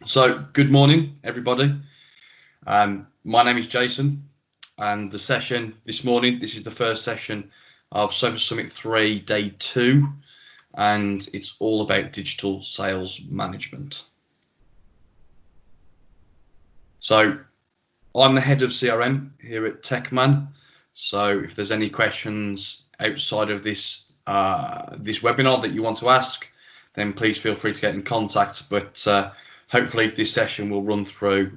So, good morning, everybody. My name is Jason, and the session this morning, this is the first session of Sofa Summit 3, Day 2, and it's all about digital sales management. So, I'm the head of CRM here at TechMan, so if there's any questions outside of this webinar that you want to ask, then please feel free to get in contact, but hopefully this session will run through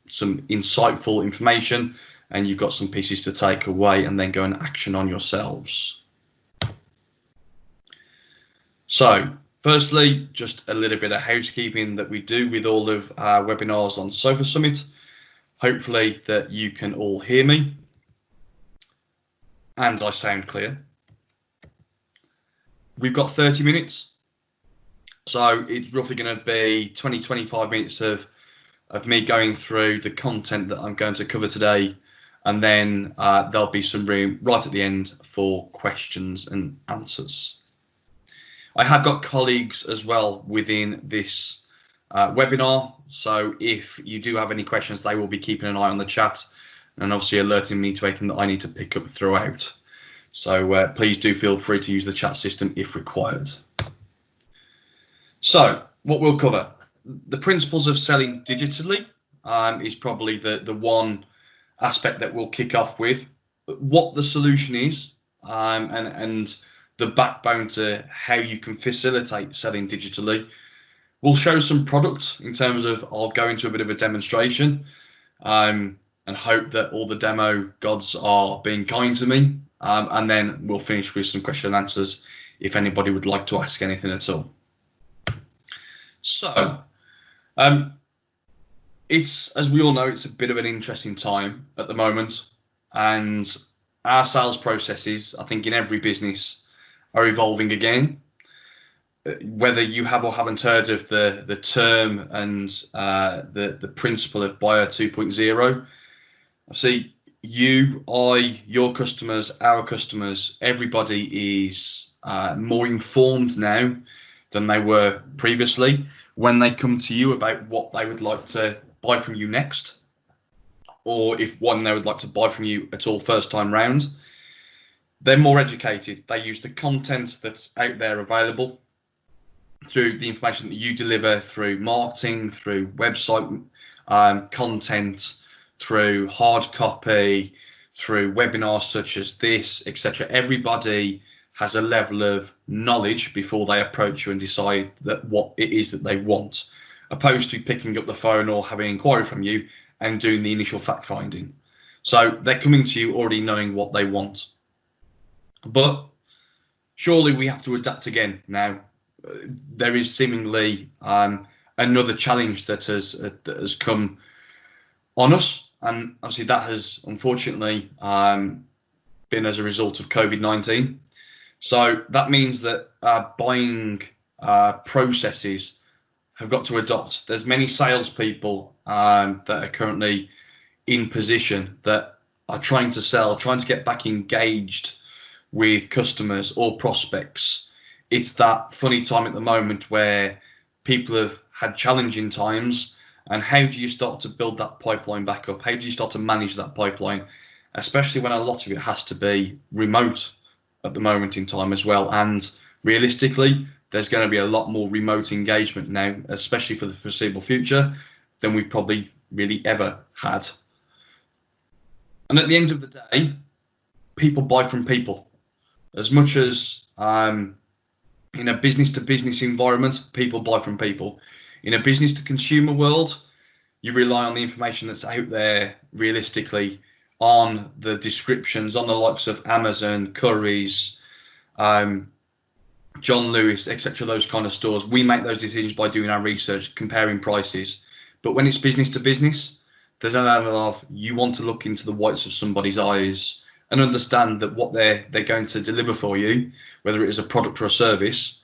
some insightful information and you've got some pieces to take away and then go and action on yourselves. So firstly, just a little bit of housekeeping that we do with all of our webinars on Sofa Summit. Hopefully that you can all hear me and I sound clear. We've got 30 minutes. So it's roughly going to be 20-25 minutes of me going through the content that I'm going to cover today, and then there'll be some room right at the end for questions and answers. I have got colleagues as well within this webinar, so if you do have any questions, they will be keeping an eye on the chat and obviously alerting me to anything that I need to pick up throughout. So please do feel free to use the chat system if required. So what we'll cover, the principles of selling digitally is probably the one aspect that we'll kick off with. What the solution is and the backbone to how you can facilitate selling digitally. We'll show some product in terms of I'll go into a bit of a demonstration and hope that all the demo gods are being kind to me. And then we'll finish with some question and answers if anybody would like to ask anything at all. So, it's, as we all know, it's a bit of an interesting time at the moment, and our sales processes, I think in every business, are evolving again. Whether you have or haven't heard of the term and the principle of Buyer 2.0, see you, I, your customers, our customers, everybody is more informed now than they were previously when they come to you about what they would like to buy from you next, or if one they would like to buy from you at all first time round. They're more educated. They use the content that's out there available through the information that you deliver through marketing, through website content, through hard copy, through webinars such as this, etc. Everybody has a level of knowledge before they approach you and decide that what it is that they want, opposed to picking up the phone or having an inquiry from you and doing the initial fact finding. So they're coming to you already knowing what they want. But surely we have to adapt again now. There is seemingly another challenge that has come on us, and obviously that has unfortunately been as a result of COVID-19. So that means that buying processes have got to adopt. There's many salespeople that are currently in position that are trying to sell, trying to get back engaged with customers or prospects. It's that funny time at the moment where people have had challenging times, and how do you start to build that pipeline back up? How do you start to manage that pipeline, especially when a lot of it has to be remote at the moment in time as well? And realistically, there's going to be a lot more remote engagement now, especially for the foreseeable future, than we've probably really ever had. And at the end of the day, people buy from people. As much as in a business to business environment, people buy from people. In a business to consumer world, you rely on the information that's out there realistically on the descriptions, on the likes of Amazon, Currys, John Lewis, etc., those kind of stores. We make those decisions by doing our research, comparing prices. But when it's business to business, there's an element of you want to look into the whites of somebody's eyes and understand that what they're going to deliver for you, whether it is a product or a service,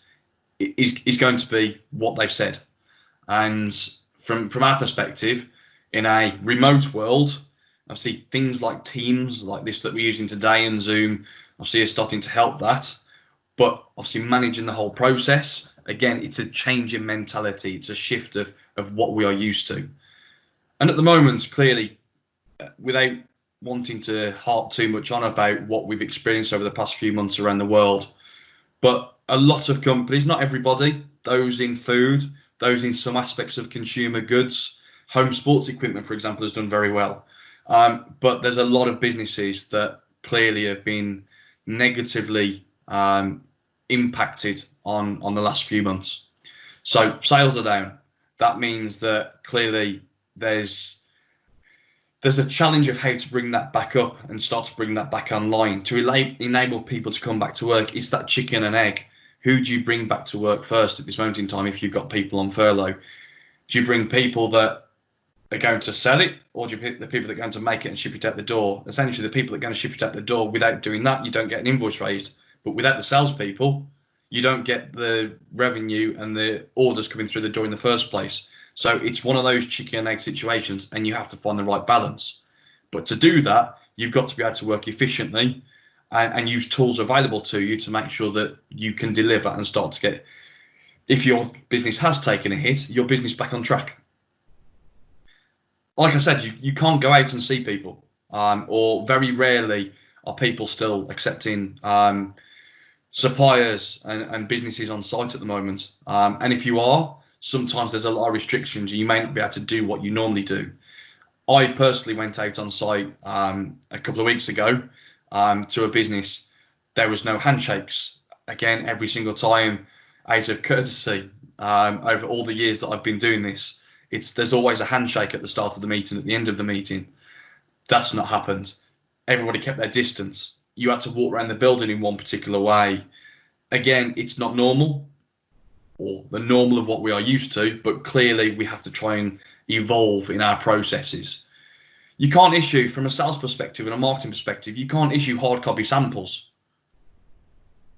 is going to be what they've said. And from our perspective, in a remote world, obviously things like Teams, like this that we're using today, and Zoom, obviously are starting to help that. But obviously managing the whole process Again, it's a change in mentality. It's a shift of what we are used to. And at the moment, clearly, without wanting to harp too much on about what we've experienced over the past few months around the world, but a lot of companies, not everybody, those in food, those in some aspects of consumer goods, home sports equipment, for example, has done very well. But there's a lot of businesses that clearly have been negatively impacted on the last few months. So sales are down. That means that clearly there's a challenge of how to bring that back up and start to bring that back online to enable people to come back to work. It's that chicken and egg. Who do you bring back to work first at this moment in time if you've got people on furlough? Do you bring people that are going to sell it, or do you pick the people that are going to make it and ship it out the door? Essentially, the people that are going to ship it out the door, without doing that, you don't get an invoice raised. But without the salespeople, you don't get the revenue and the orders coming through the door in the first place. So it's one of those chicken and egg situations, and you have to find the right balance. But to do that, you've got to be able to work efficiently and use tools available to you to make sure that you can deliver and start to get, if your business has taken a hit, your business back on track. Like I said, you can't go out and see people, or very rarely are people still accepting suppliers and businesses on site at the moment. And if you are, sometimes there's a lot of restrictions. You may not be able to do what you normally do. I personally went out on site a couple of weeks ago to a business. There was no handshakes. Again, every single time, out of courtesy, over all the years that I've been doing this, there's always a handshake at the start of the meeting, at the end of the meeting. That's not happened. Everybody kept their distance. You had to walk around the building in one particular way. Again, it's not normal, or the normal of what we are used to, but clearly we have to try and evolve in our processes. You can't issue, from a sales perspective and a marketing perspective, you can't issue hard copy samples.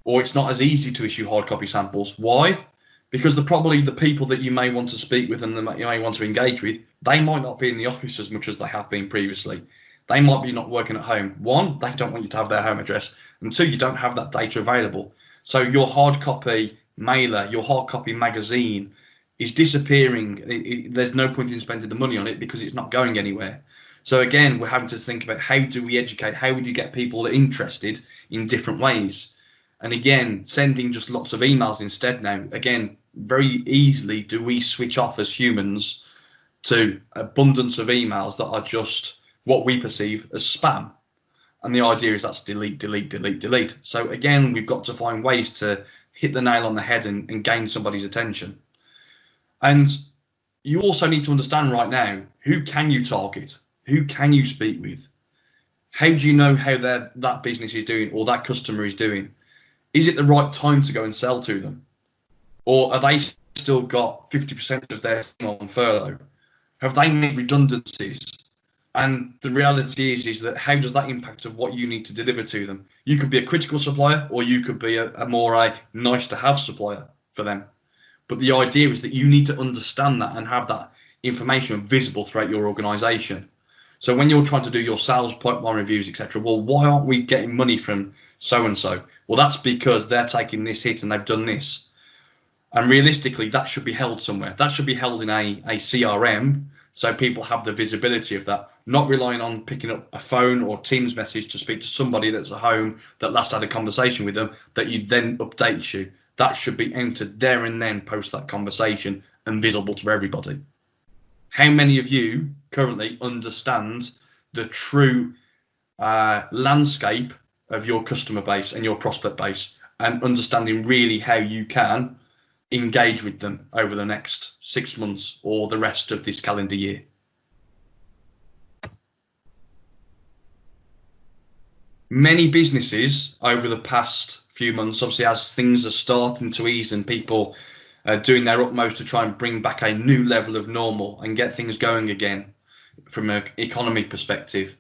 Or it's not as easy to issue hard copy samples. Why? Because probably the people that you may want to speak with and that you may want to engage with, they might not be in the office as much as they have been previously. They might be not working at home. One, they don't want you to have their home address. And two, you don't have that data available. So your hard copy mailer, your hard copy magazine is disappearing. There's no point in spending the money on it because it's not going anywhere. So again, we're having to think about how do we educate, how would you get people interested in different ways? And again, sending just lots of emails instead now. Again, very easily do we switch off as humans to abundance of emails that are just what we perceive as spam. And the idea is that's delete, delete, delete, delete. So again, we've got to find ways to hit the nail on the head and gain somebody's attention. And you also need to understand right now, who can you target? Who can you speak with? How do you know how that business is doing or that customer is doing? Is it the right time to go and sell to them? Or are they still got 50% of their team on furlough? Have they made redundancies? And the reality is that how does that impact of what you need to deliver to them? You could be a critical supplier, or you could be a more nice to have supplier for them. But the idea is that you need to understand that and have that information visible throughout your organization. So when you're trying to do your sales pipeline reviews, etc., well, why aren't we getting money from so-and-so? Well, that's because they're taking this hit and they've done this. And realistically, that should be held somewhere. That should be held in a CRM, so people have the visibility of that, not relying on picking up a phone or Teams message to speak to somebody that's at home that last had a conversation with them that you then updates you. That should be entered there and then post that conversation and visible to everybody. How many of you currently understand the true landscape of your customer base and your prospect base, and understanding really how you can engage with them over the next 6 months or the rest of this calendar year? Many businesses over the past few months, obviously as things are starting to ease and people are doing their utmost to try and bring back a new level of normal and get things going again from an economy perspective,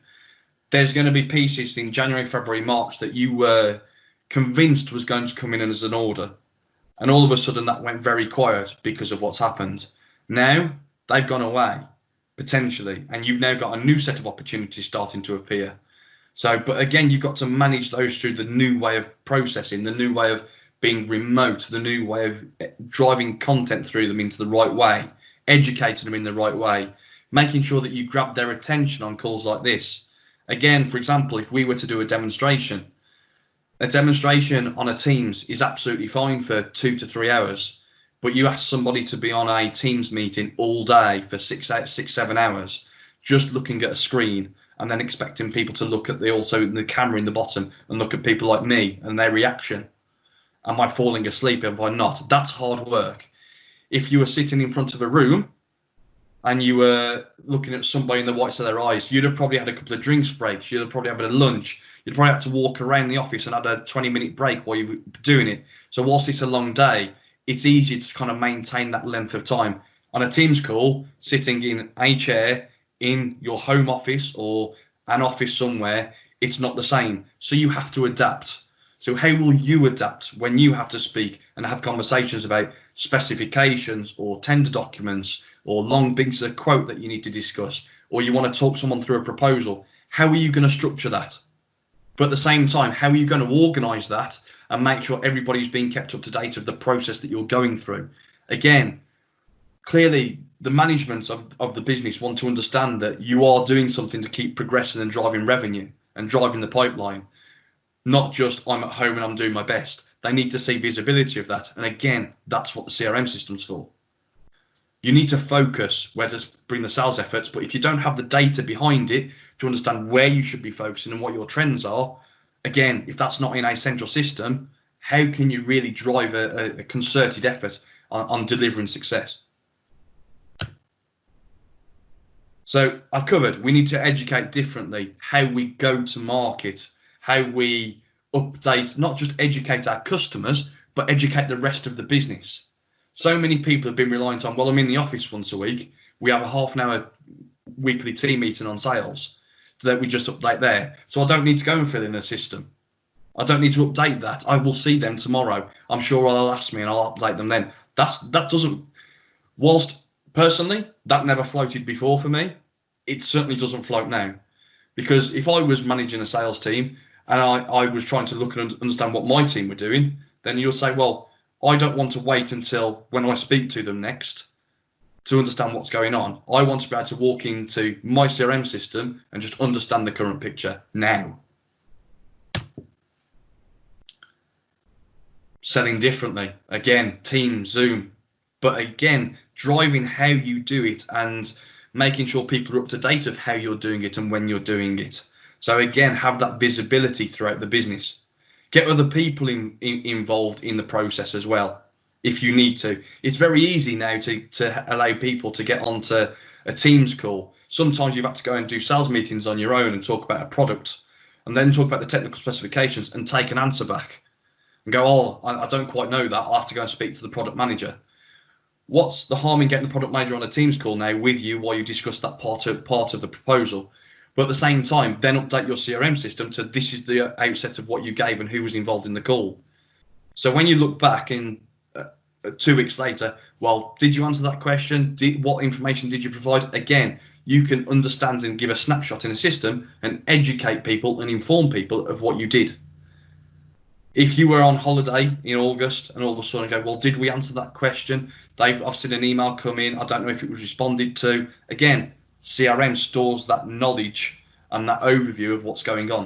there's going to be pieces in January, February, March that you were convinced was going to come in as an order. And all of a sudden that went very quiet because of what's happened. Now they've gone away, potentially, and you've now got a new set of opportunities starting to appear. So, but again, you've got to manage those through the new way of processing, the new way of being remote, the new way of driving content through them into the right way, educating them in the right way, making sure that you grab their attention on calls like this. Again, for example, if we were to do a demonstration on a Teams is absolutely fine for 2 to 3 hours, but you ask somebody to be on a Teams meeting all day for 7 hours, just looking at a screen, and then expecting people to look at the camera in the bottom and look at people like me and their reaction. Am I falling asleep? Am I not? That's hard work. If you were sitting in front of a room and you were looking at somebody in the whites of their eyes, you'd have probably had a couple of drinks breaks. You'd have probably had a lunch. You'd probably have to walk around the office and had a 20-minute break while you were doing it. So whilst it's a long day, it's easy to kind of maintain that length of time. On a Teams call, sitting in a chair in your home office or an office somewhere, it's not the same. So you have to adapt. So how will you adapt when you have to speak and have conversations about specifications or tender documents or long bits of quote that you need to discuss, or you want to talk someone through a proposal? How are you going to structure that? But at the same time, how are you going to organise that and make sure everybody's being kept up to date of the process that you're going through? Again, clearly the management of the business want to understand that you are doing something to keep progressing and driving revenue and driving the pipeline. Not just I'm at home and I'm doing my best. They need to see visibility of that. And again, that's what the CRM system's for. You need to focus where to bring the sales efforts, but if you don't have the data behind it to understand where you should be focusing and what your trends are, again, if that's not in a central system, how can you really drive a concerted effort on delivering success? So I've covered, we need to educate differently, how we go to market, how we update, not just educate our customers, but educate the rest of the business. So many people have been reliant on, well, I'm in the office once a week. We have a half an hour weekly team meeting on sales so that we just update there. So I don't need to go and fill in a system. I don't need to update that. I will see them tomorrow. I'm sure they'll ask me and I'll update them then. That doesn't, whilst personally, that never floated before for me, it certainly doesn't float now. Because if I was managing a sales team and I was trying to look and understand what my team were doing, then you'll say, well, I don't want to wait until when I speak to them next to understand what's going on. I want to be able to walk into my CRM system and just understand the current picture now. Selling differently, again, Teams, Zoom, but again, driving how you do it and making sure people are up to date of how you're doing it and when you're doing it. So again, have that visibility throughout the business. Get other people involved in the process as well, if you need to. It's very easy now to allow people to get onto a Teams call. Sometimes you've had to go and do sales meetings on your own and talk about a product and then talk about the technical specifications and take an answer back and go, oh, I don't quite know that. I'll have to go and speak to the product manager. What's the harm in getting the product manager on a Teams call now with you while you discuss that part of the proposal? But at the same time, then update your CRM system to this is the outset of what you gave and who was involved in the call. So when you look back in 2 weeks later, well, did you answer that question? What information did you provide? Again, you can understand and give a snapshot in a system and educate people and inform people of what you did. If you were on holiday in August and all of a sudden go, well, did we answer that question? I've seen an email come in. I don't know if it was responded to. Again, CRM stores that knowledge and that overview of what's going on.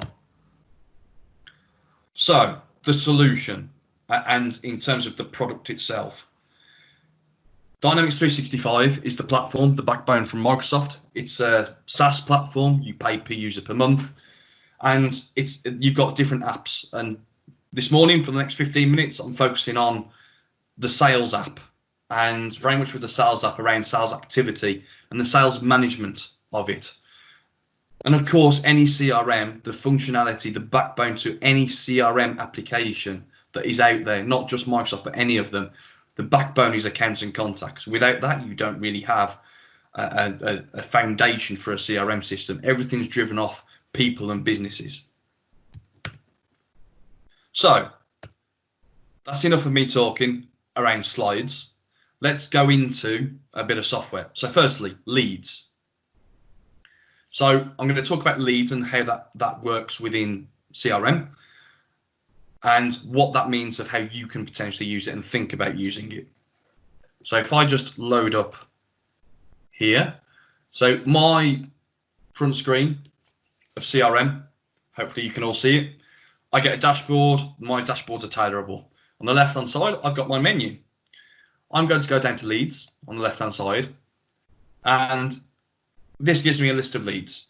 So the solution, and in terms of the product itself, Dynamics 365 is the platform, the backbone from Microsoft. It's a SaaS platform. You pay per user per month, and you've got different apps. And this morning, for the next 15 minutes, I'm focusing on the sales app, and very much with the sales app around sales activity and the sales management of it. And of course, any CRM, the functionality, the backbone to any CRM application that is out there, not just Microsoft, but any of them, the backbone is accounts and contacts. Without that, you don't really have a foundation for a CRM system. Everything's driven off people and businesses. So that's enough of me talking around slides. Let's go into a bit of software. So firstly, leads. So I'm going to talk about leads and how that works within CRM. and what that means of how you can potentially use it and think about using it. So if I just load up here, so my front screen of CRM, hopefully you can all see it. I get a dashboard. My dashboards are tailorable. On the left hand side, I've got my menu. I'm going to go down to leads on the left hand side, and this gives me a list of leads.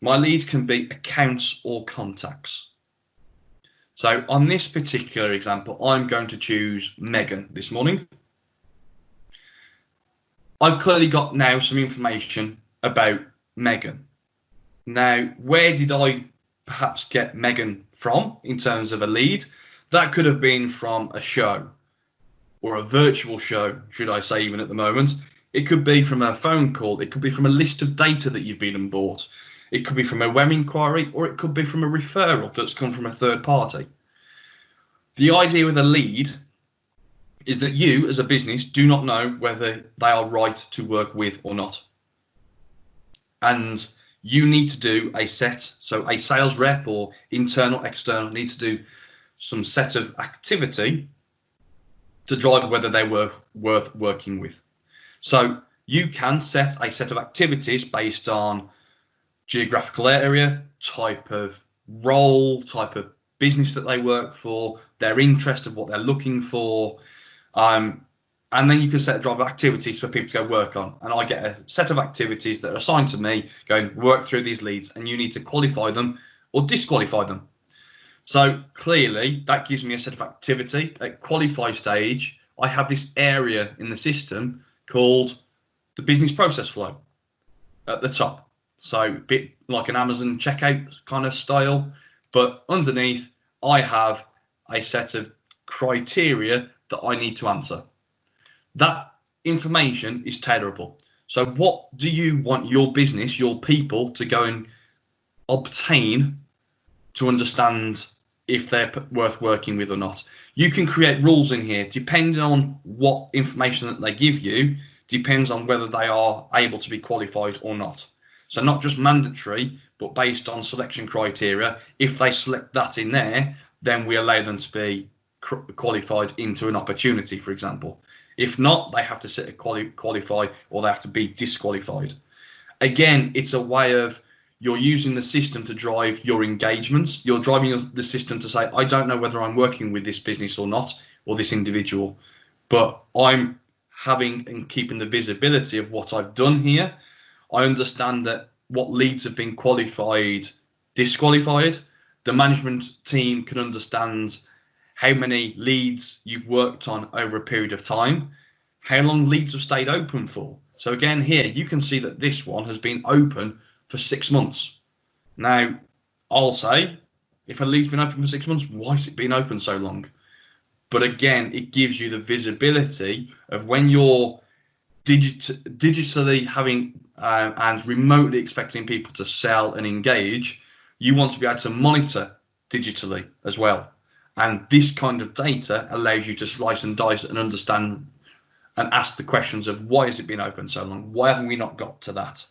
My leads can be accounts or contacts. So on this particular example, I'm going to choose Megan this morning. I've clearly got now some information about Megan. Now, where did I perhaps get Megan from in terms of a lead? That could have been from a show, or a virtual show, should I say, even at the moment. It could be from a phone call. It could be from a list of data that you've been and bought. It could be from a web inquiry, or it could be from a referral that's come from a third party. The idea with a lead is that you, as a business, do not know whether they are right to work with or not. And you need to do a set, so a sales rep or internal, external, needs to do some set of activity to drive whether they were worth working with. So you can set a set of activities based on geographical area, type of role, type of business that they work for, their interest of what they're looking for, and then you can set a drive of activities for people to go work on. And I get a set of activities that are assigned to me, going work through these leads, and you need to qualify them or disqualify them. So clearly that gives me a set of activity. At qualify stage, I have this area in the system called the business process flow at the top. So a bit like an Amazon checkout kind of style, but underneath I have a set of criteria that I need to answer. That information is tailorable. So what do you want your business, your people, to go and obtain to understand if they're worth working with or not? You can create rules in here, depending on what information that they give you, depends on whether they are able to be qualified or not. So not just mandatory, but based on selection criteria. If they select that in there, then we allow them to be qualified into an opportunity, for example. If not, they have to sit at qualify, or they have to be disqualified. Again, it's a way of, you're using the system to drive your engagements. You're driving the system to say, I don't know whether I'm working with this business or not, or this individual, but I'm having and keeping the visibility of what I've done here. I understand that what leads have been qualified, disqualified. The management team can understand how many leads you've worked on over a period of time, how long leads have stayed open for. So again, here you can see that this one has been open for 6 months. Now, I'll say, if a lead's been open for 6 months, why has it been open so long? But again, it gives you the visibility of when you're digitally having and remotely expecting people to sell and engage, you want to be able to monitor digitally as well. And this kind of data allows you to slice and dice and understand and ask the questions of, why has it been open so long? Why haven't we not got to that?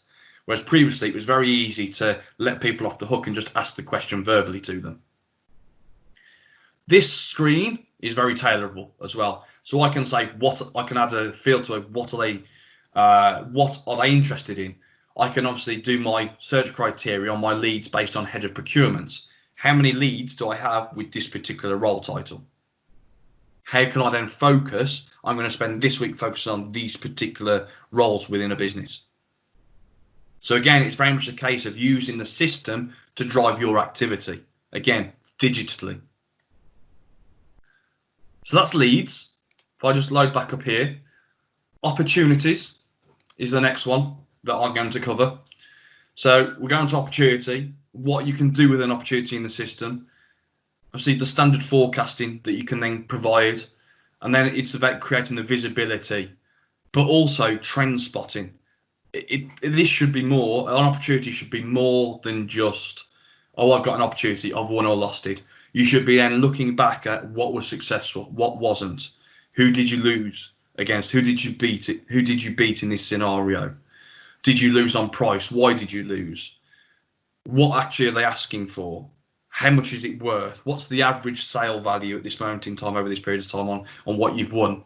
Whereas previously it was very easy to let people off the hook and just ask the question verbally to them. This screen is very tailorable as well. So I can say, what I can add a field to it, what are they interested in? I can obviously do my search criteria on my leads based on head of procurements. How many leads do I have with this particular role title? How can I then focus? I'm going to spend this week focusing on these particular roles within a business. So again, it's very much a case of using the system to drive your activity, again, digitally. So that's leads. If I just load back up here, opportunities is the next one that I'm going to cover. So we're going to opportunity, what you can do with an opportunity in the system. Obviously the standard forecasting that you can then provide, and then it's about creating the visibility, but also trend spotting. This should be more, an opportunity should be more than just, oh, I've got an opportunity, I've won or lost it. You should be then looking back at what was successful, what wasn't, who did you lose against, who did you beat it, who did you beat in this scenario? Did you lose on price? Why did you lose? What actually are they asking for? how much is it worth? What's the average sale value at this moment in time over this period of time on what you've won?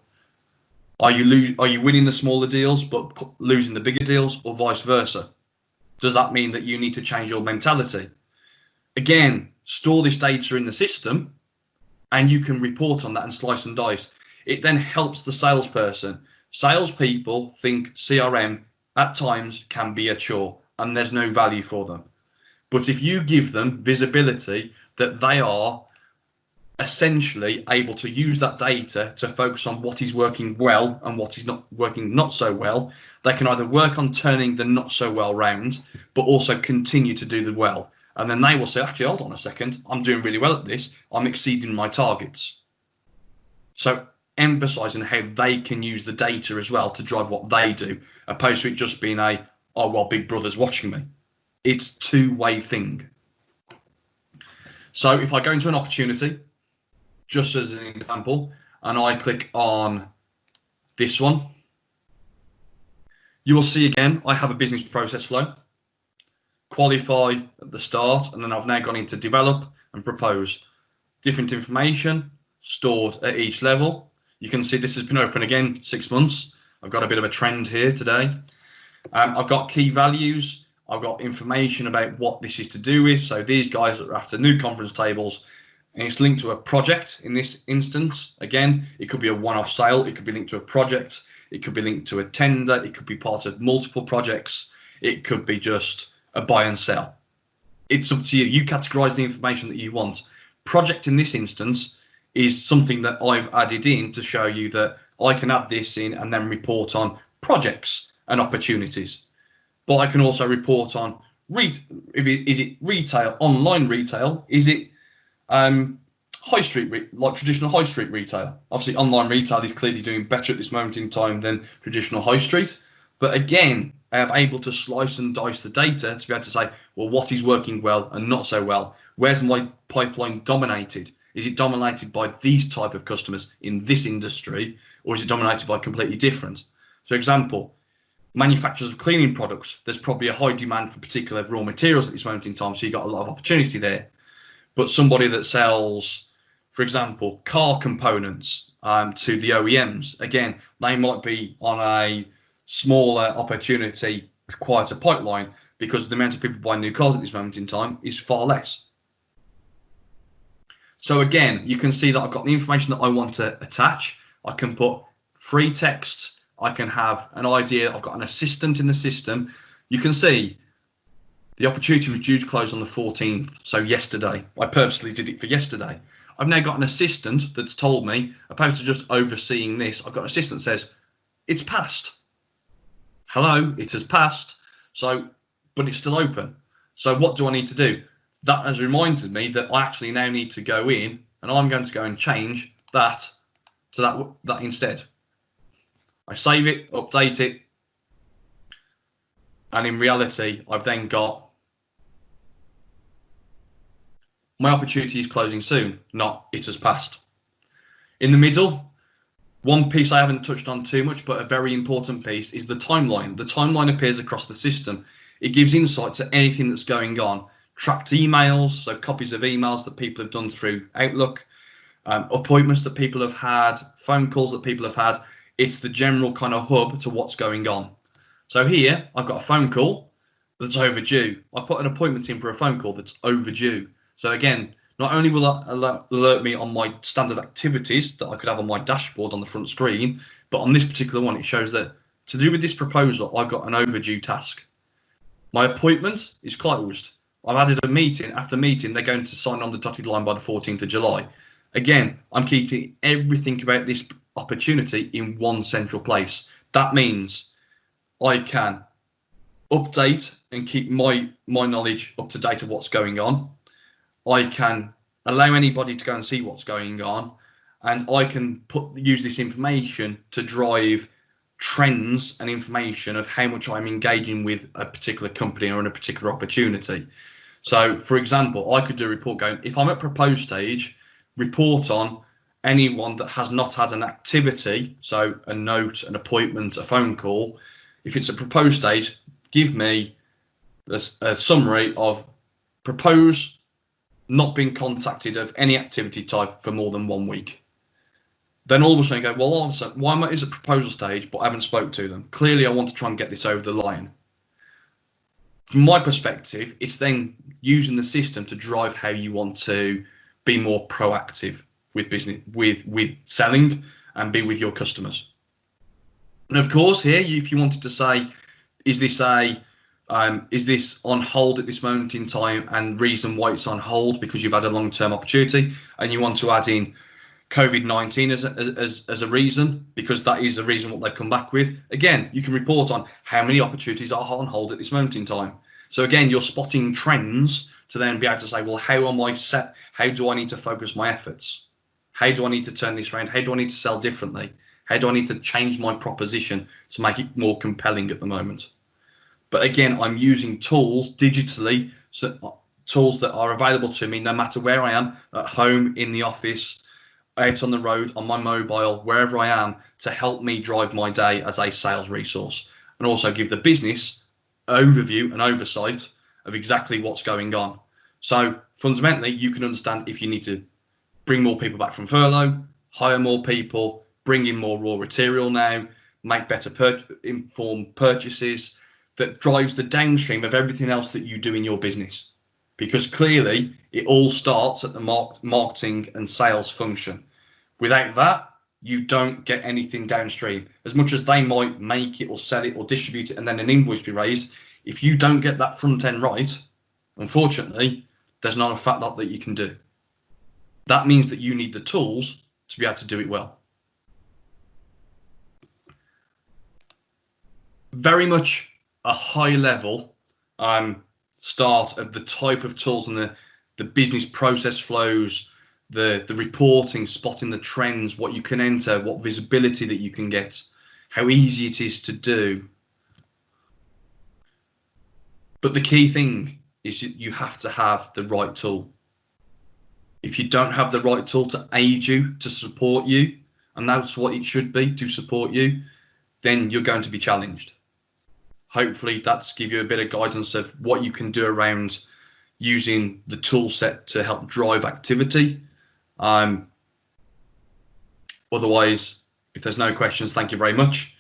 Are you winning the smaller deals but losing the bigger deals, or vice versa? Does that mean that you need to change your mentality? Again, store this data in the system and you can report on that and slice and dice. It then helps the salesperson. Salespeople think CRM at times can be a chore and there's no value for them. But if you give them visibility that they are essentially able to use that data to focus on what is working well and what is not working not so well, they can either work on turning the not so well round, but also continue to do the well. And then they will say, actually, hold on a second, I'm doing really well at this. I'm exceeding my targets. So emphasizing how they can use the data as well to drive what they do, opposed to it just being a, oh, well, Big Brother's watching me. It's a two-way thing. So if I go into an opportunity, just as an example, and I click on this one, you will see again, I have a business process flow, qualify at the start, and then I've now gone into develop and propose. Different information stored at each level. You can see this has been open again 6 months. I've got a bit of a trend here today. I've got key values. I've got information about what this is to do with. So these guys are after new conference tables, and it's linked to a project in this instance. Again, it could be a one-off sale. It could be linked to a project. It could be linked to a tender. It could be part of multiple projects. It could be just a buy and sell. It's up to you. You categorize the information that you want. Project in this instance is something that I've added in to show you that I can add this in and then report on projects and opportunities. But I can also report on is it retail, online retail? Is it high street, like traditional high street retail? Obviously, online retail is clearly doing better at this moment in time than traditional high street. But again, I am able to slice and dice the data to be able to say, well, what is working well and not so well? Where's my pipeline dominated? Is it dominated by these type of customers in this industry, or is it dominated by completely different? So example, manufacturers of cleaning products, there's probably a high demand for particular raw materials at this moment in time, so you've got a lot of opportunity there. But somebody that sells, for example, car components to the OEMs, again, they might be on a smaller opportunity, quieter pipeline, because the amount of people buying new cars at this moment in time is far less. So again, you can see that I've got the information that I want to attach. I can put free text. I can have an idea. I've got an assistant in the system. You can see the opportunity was due to close on the 14th, so yesterday. I purposely did it for yesterday. I've now got an assistant that's told me, opposed to just overseeing this, I've got an assistant that says, it's passed. Hello, it has passed, so, but it's still open. So what do I need to do? That has reminded me that I actually now need to go in, and I'm going to go and change that to that instead. I save it, update it, and in reality, I've then got my opportunity is closing soon, not it has passed. In the middle, one piece I haven't touched on too much, but a very important piece is the timeline. The timeline appears across the system. It gives insight to anything that's going on. Tracked emails, so copies of emails that people have done through Outlook, appointments that people have had, phone calls that people have had. It's the general kind of hub to what's going on. So here, I've got a phone call that's overdue. I put an appointment in for a phone call that's overdue. So again, not only will that alert me on my standard activities that I could have on my dashboard on the front screen, but on this particular one, it shows that to do with this proposal, I've got an overdue task. My appointment is closed. I've added a meeting. After meeting, they're going to sign on the dotted line by the 14th of July. Again, I'm keeping everything about this opportunity in one central place. That means I can update and keep my knowledge up to date of what's going on. I can allow anybody to go and see what's going on, and I can use this information to drive trends and information of how much I'm engaging with a particular company or in a particular opportunity. So, for example, I could do a report going, if I'm at proposed stage, report on anyone that has not had an activity, so a note, an appointment, a phone call. If it's a proposed stage, give me a summary of propose not been contacted of any activity type for more than 1 week. Then all of a sudden you go, well, also, why am I at proposal stage, but I haven't spoke to them? Clearly, I want to try and get this over the line. From my perspective, it's then using the system to drive how you want to be more proactive with business, with selling, and be with your customers. And of course, here, if you wanted to say, is this on hold at this moment in time, and reason why it's on hold because you've had a long-term opportunity, and you want to add in COVID-19 as a reason, because that is the reason what they've come back with. Again, you can report on how many opportunities are on hold at this moment in time. So again, you're spotting trends to then be able to say, well, how am I set? How do I need to focus my efforts? How do I need to turn this around? How do I need to sell differently? How do I need to change my proposition to make it more compelling at the moment? But again, I'm using tools digitally, so tools that are available to me no matter where I am, at home, in the office, out on the road, on my mobile, wherever I am, to help me drive my day as a sales resource, and also give the business overview and oversight of exactly what's going on. So fundamentally, you can understand if you need to bring more people back from furlough, hire more people, bring in more raw material now, make better informed purchases, that drives the downstream of everything else that you do in your business. Because clearly it all starts at the marketing and sales function. Without that, you don't get anything downstream. As much as they might make it or sell it or distribute it and then an invoice be raised, if you don't get that front end right, unfortunately, there's not a fat lot that you can do. That means that you need the tools to be able to do it well. Very much a high level start of the type of tools and the business process flows, the reporting, spotting the trends, what you can enter, what visibility that you can get, how easy it is to do. But the key thing is you have to have the right tool. If you don't have the right tool to aid you, to support you, and that's what it should be, to support you, then you're going to be challenged. Hopefully that's give you a bit of guidance of what you can do around using the tool set to help drive activity. Otherwise, if there's no questions, thank you very much.